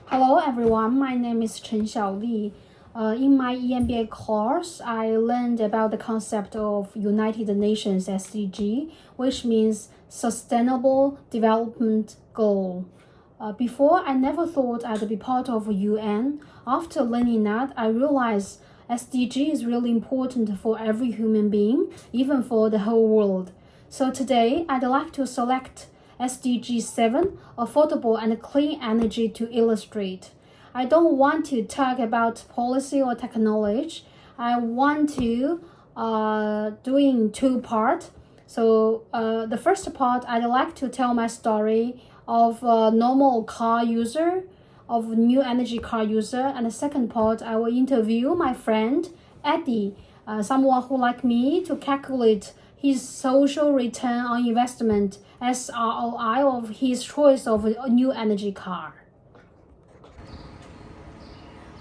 Hello everyone, my name is Chen Xiaoli. In my EMBA course, I learned about the concept of United Nations SDG, which means Sustainable Development Goal. Before, I never thought I'd be part of UN. After learning that, I realized SDG is really important for every human being, even for the whole world. So today, I'd like to select SDG 7, affordable and clean energy, to illustrate. I don't want to talk about policy or technology. I want to doing two part. So the first part, I'd like to tell my story of a normal car user, of new energy car user, and the second part, I will interview my friend Eddie, someone who like me to calculate his social return on investment (SROI) of his choice of a new energy car.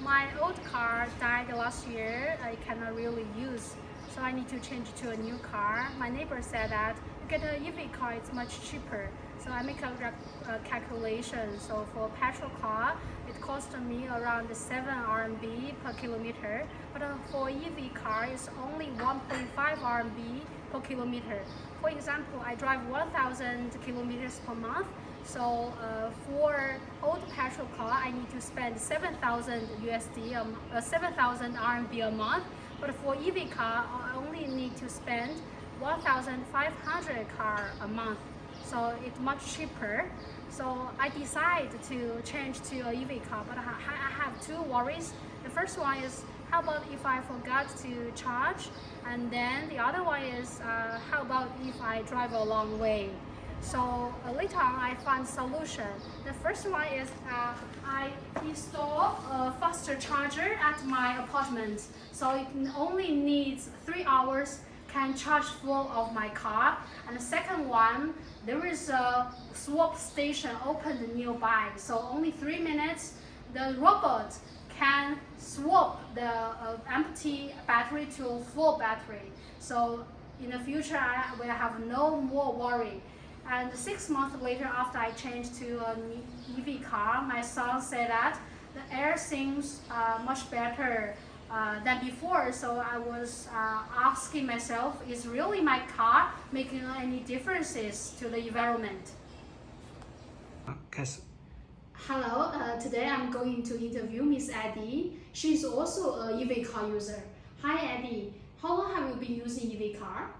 My old car died last year. I cannot really use, so I need to change to a new car. My neighbor said that you get an EV car, it's much cheaper. So I make a calculation. So for petrol car, it cost me around 7 RMB per kilometer. But for EV car, it's only 1.5 RMB per kilometer. For example, I drive 1,000 kilometers per month. So for old petrol car, I need to spend 7,000 7,000 RMB a month. But for EV car, I only need to spend 1,500 car a month. So it's much cheaper. So I decided to change to a EV car, but I have two worries. The first one is, how about if I forgot to charge? And then the other one is, how about if I drive a long way? So later on, I found solution. The first one is I install a faster charger at my apartment. So it only needs 3 hours can charge full of my car. And the second one, there is a swap station opened nearby. So only 3 minutes, the robot can swap the empty battery to full battery. So in the future, I will have no more worry. And 6 months later, after I changed to an EV car, my son said that the air seems much better than before. So I was asking myself, is really my car making any differences to the environment? Hello, today I'm going to interview Miss Eddie. She's also an EV car user. Hi Eddie, how long have you been using EV car?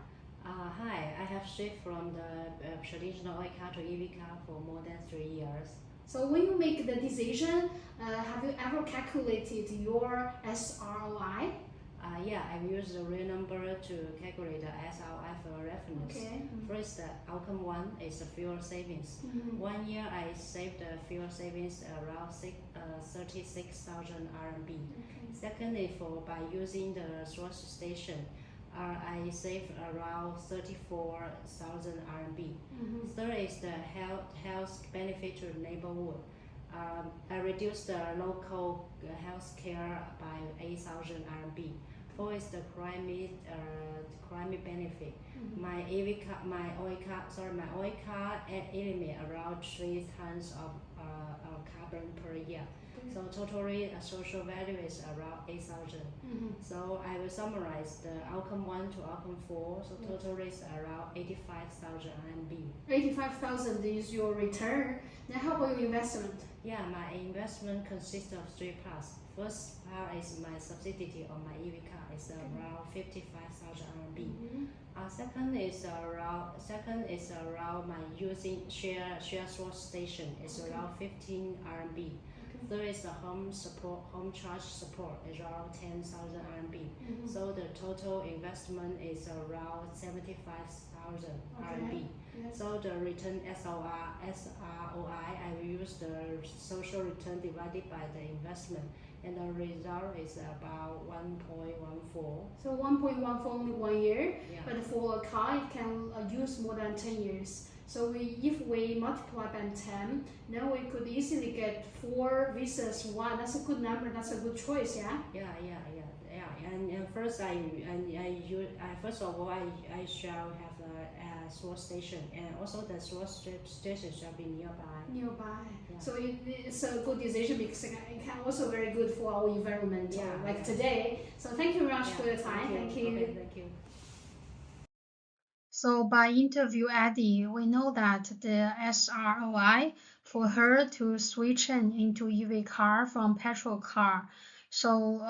Hi, I have shifted from the traditional oil car to EV car for more than 3 years. So when you make the decision, have you ever calculated your SROI? Yeah, I've used the real number to calculate the SRI for reference. Okay. First, outcome one is the fuel savings. 1 year, I saved the fuel savings around 36,000 RMB. Okay. Second is by using the source station. I saved around 34,000 RMB. Third is the health benefit to the neighborhood. I reduced the local health care by 8,000 RMB. Fourth is the climate benefit. My oil car eliminate around 3 tons of carbon per year. So totally social value is around 8,000. So I will summarize the outcome 1 to outcome 4. So total is around 85,000 RMB. 85,000 is your return. Then how about your investment? Yeah, my investment consists of 3 parts. First part is my subsidy on my EV car. It's around 55,000 RMB. Second is around my using share source station. It's around 15 RMB. Third is the home charge support is around 10,000 RMB. So the total investment is around 75,000 RMB. Yes. So the return SROI, I will use the social return divided by the investment, and the result is about 1.14. So 1.1 for only 1 year, yeah. But for a car, it can use more than 10 years. So if we multiply by 10, then we could easily get 4 versus 1. That's a good number. That's a good choice, yeah. Yeah. And first of all, I shall have swap station, and also the swap station should be nearby. Nearby. Yeah. So it's a good decision because it can also very good for our environment, Yeah, like yeah. today. So thank you very much Yeah, for your time. Thank you. Okay, thank you. So by interview Eddie, we know that the SROI for her to switch into EV car from petrol car. So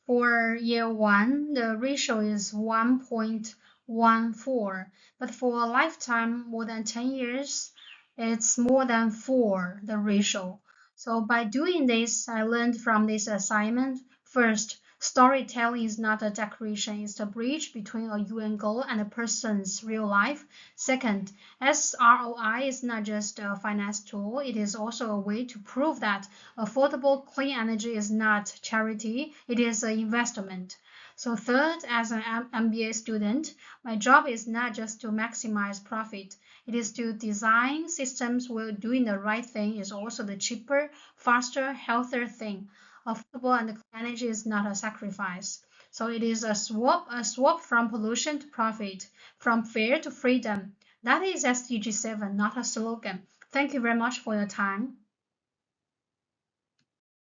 for year one, the ratio is 1.14, but for a lifetime more than 10 years, it's more than 4, the ratio. So by doing this, I learned from this assignment. First, storytelling is not a decoration, it's a bridge between a UN goal and a person's real life. Second, SROI is not just a finance tool, it is also a way to prove that affordable clean energy is not charity, it is an investment. So third, as an MBA student, my job is not just to maximize profit. It is to design systems where doing the right thing is also the cheaper, faster, healthier thing. Affordable and clean energy is not a sacrifice. So it is a swap from pollution to profit, from fear to freedom. That is SDG 7, not a slogan. Thank you very much for your time.